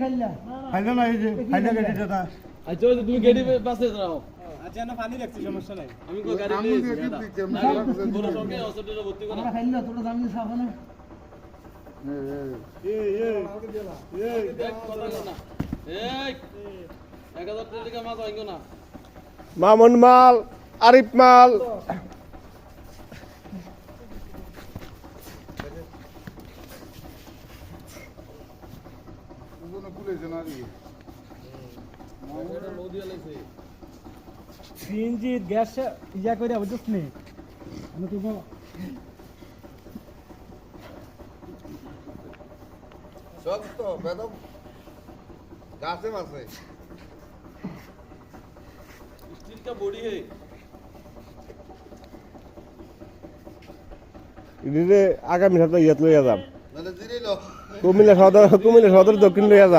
খাইলে না এই যে খাইলে গেটে দাদা আচ্ছা তুমি গেডি পাশে যাও আচ্ছা না পানি লাগছে সমস্যা নাই আমি কই গাড়ি নিয়ে বড় সঙ্গে হসপিটালে ভর্তি করা আমরা খাইলে তোরা দামি সাফ না দেখ কথা কর না এই 1000 টাকা মাছ আইগো না মামুন মাল আরিফ মাল সিএনজি গ্যাস ইয়া করে বুঝছ নি আমি তো সব তো বেদম গাছে মাছে स्टील का बॉडी है ইদিকে আগামী সপ্তাহে ইয়াত লইয়া যাম মানে জিরাইলো কুমিল্লা সদর দক্ষিণ লইয়া যাম